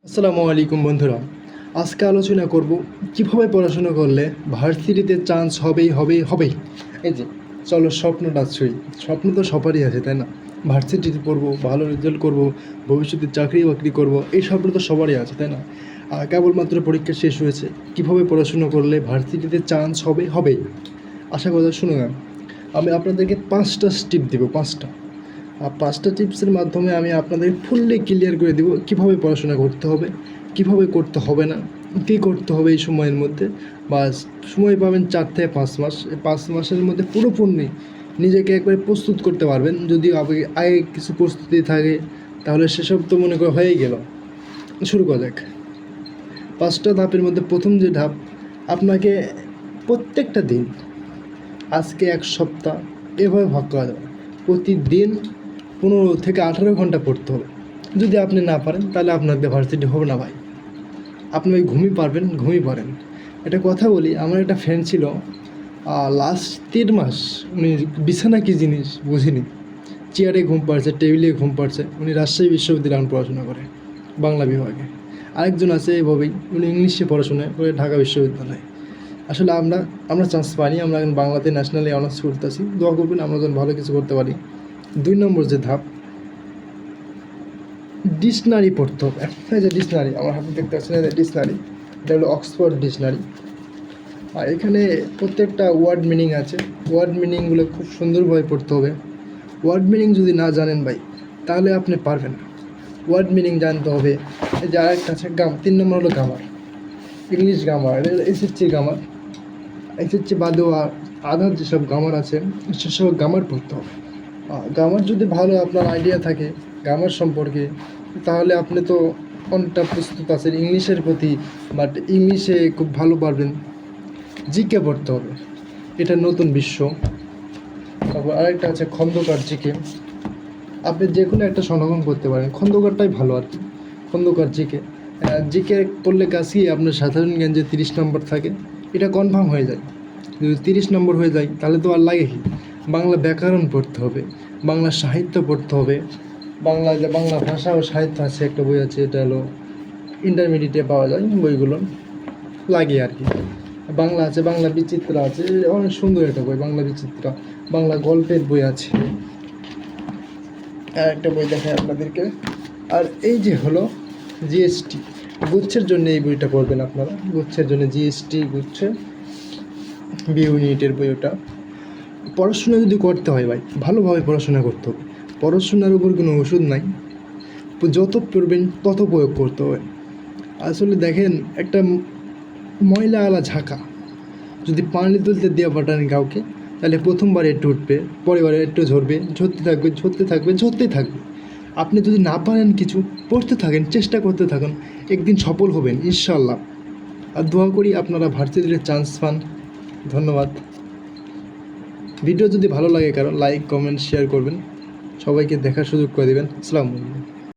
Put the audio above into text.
আসসালামু আলাইকুম বন্ধুরা। আজকে আলোচনা করব কিভাবে পড়াশোনা করলে ভার্সিটিতে চান্স হবেই। এই যে চলো স্বপ্নটা ছুঁই। স্বপ্ন তো সবারই আছে, তাই না? ভার্সিটিতে পড়বো, ভালো রেজাল্ট করব, ভবিষ্যতে চাকরি বাকরি করব, এই স্বপ্ন তো সবারই আছে, তাই না? কেবলমাত্র পরীক্ষা শেষ হয়েছে, কিভাবে পড়াশোনা করলে ভার্সিটিতে চান্স হবেই। আশা কথা শুনুন, আমি আপনাদেরকে 5টা স্টেপ দেবো, 5টা। আর 5টা টিপসের মাধ্যমে আমি আপনাদের ফুললি ক্লিয়ার করে দেবো কীভাবে পড়াশোনা করতে হবে, কীভাবে করতে হবে না, কী করতে হবে এই সময়ের মধ্যে। বা সময় পাবেন 4 থেকে 5 মাস। এই 5 মাসের মধ্যে পুরোপুরি নিজেকে একবারে প্রস্তুত করতে পারবেন। যদি আগে কিছু প্রস্তুতি থাকে তাহলে সেসব তো মনে করে হয়েই গেল। শুরু করা যাক। 5টা ধাপের মধ্যে প্রথম যে ধাপ, আপনাকে প্রত্যেকটা দিন, আজকে 1 সপ্তাহ এভাবে ভাগ করা যাবে। প্রতিদিন 15 থেকে 18 ঘন্টা পড়তে হবে। যদি আপনি না পারেন তাহলে আপনার ভার্সিটি হবে না ভাই। আপনি ওই ঘুমিয়ে পড়েন। একটা কথা বলি, আমার একটা ফ্রেন্ড ছিল, লাস্ট 3 মাস উনি বিছানা কী জিনিস বুঝিনি। চেয়ারে ঘুম পাড়ছে, টেবিলে ঘুম পাড়ছে। উনি রাজশাহী বিশ্ববিদ্যালয়ে পড়াশোনা করে, বাংলা বিভাগে। আরেকজন আছে এভাবেই, উনি ইংলিশে পড়াশোনা করে ঢাকা বিশ্ববিদ্যালয়ে। আসলে আমরা চান্স পাইনি। আমরা এখন বাংলাতে ন্যাশনালি অনার্স করতেছি। দোয়া করবেন আমরা যেন ভালো কিছু করতে পারি। 2 নম্বর যে ধাপ, ডিকশনারি পড়তে হবে। এই যে ডিকশনারি আমার হাতে দেখতে পাচ্ছেন, ডিকশনারি, এটা হলো অক্সফোর্ড ডিকশনারি। আর এখানে প্রত্যেকটা ওয়ার্ড মিনিং আছে। ওয়ার্ড মিনিংগুলো খুব সুন্দরভাবে পড়তে হবে। ওয়ার্ড মিনিং যদি না জানেন ভাই, তাহলে আপনি পারবেন না। ওয়ার্ড মিনিং জানতে হবে। এই যে আরেকটা আছে 3 নম্বর হলো grammar, English grammar, SSC grammar. SSC বাদেও আদার যেসব গ্রামার আছে সেসব গ্রামার পড়তে হবে। গ্রামার যদি ভালো আপনার আইডিয়া থাকে গ্রামার সম্পর্কে, তাহলে আপনি তো অনেকটা প্রস্তুত আছেন ইংলিশের প্রতি। বাট ইংলিশে খুব ভালো পারবেন। জিকে পড়তে হবে, এটা নতুন বিশ্ব। তারপর আরেকটা আছে খন্দকার জিকে। আপনি যে কোনো একটা সংরক্ষণ করতে পারেন, খন্দকারটাই ভালো আর কি। খন্দকার জিকে জিকে পড়লে কাজ কি, আপনার সাধারণ জ্ঞান যে 30 নম্বর থাকে এটা কনফার্ম হয়ে যায়। যদি 30 নম্বর হয়ে যায় তাহলে তো আর লাগে কি। বাংলা ব্যাকরণ পড়তে হবে, বাংলা সাহিত্য পড়তে হবে। বাংলা ভাষা ও সাহিত্য আছে একটা বই আছে, এটা হলো ইন্টারমিডিয়েটে পাওয়া যায় বইগুলো, লাগে আর কি। বাংলা আছে, বাংলা বিচিত্রা আছে, অনেক সুন্দর একটা বই বাংলা বিচিত্রা। বাংলা গল্পের বই আছে, আর একটা বই দেখায় আপনাদেরকে। আর এই যে হলো জিএসটি, গুচ্ছের জন্য এই বইটা পড়বেন আপনারা। গুচ্ছের জন্য জিএসটি, গুচ্ছে বি ইউনিটের বই ওটা। পড়াশোনা যদি করতে হয় ভাই, ভালোভাবে পড়াশোনা করতে হবে। পড়াশোনার উপর কোনো ওষুধ নাই, যত পড়বেন তত প্রয়োগ করতে হবে। আসলে দেখেন, একটা ময়লা আলা ঝাঁকা যদি পানি তুলতে দেওয়া পাঠান কাউকে, তাহলে প্রথমবার একটু উঠবে, পরেরবারে একটু ঝরবে, ঝরতে থাকবে। আপনি যদি না পারেন কিছু, পড়তে থাকেন, চেষ্টা করতে থাকুন, একদিন সফল হবেন ইনশাল্লাহ। আর দোয়া করি আপনারা ভার্সিটিতে চান্স পান। ধন্যবাদ। ভিডিও যদি ভালো লাগে কারণ লাইক, কমেন্ট, শেয়ার করবেন, সবাইকে দেখার সুযোগ করে দেবেন। আসসালামু আলাইকুম।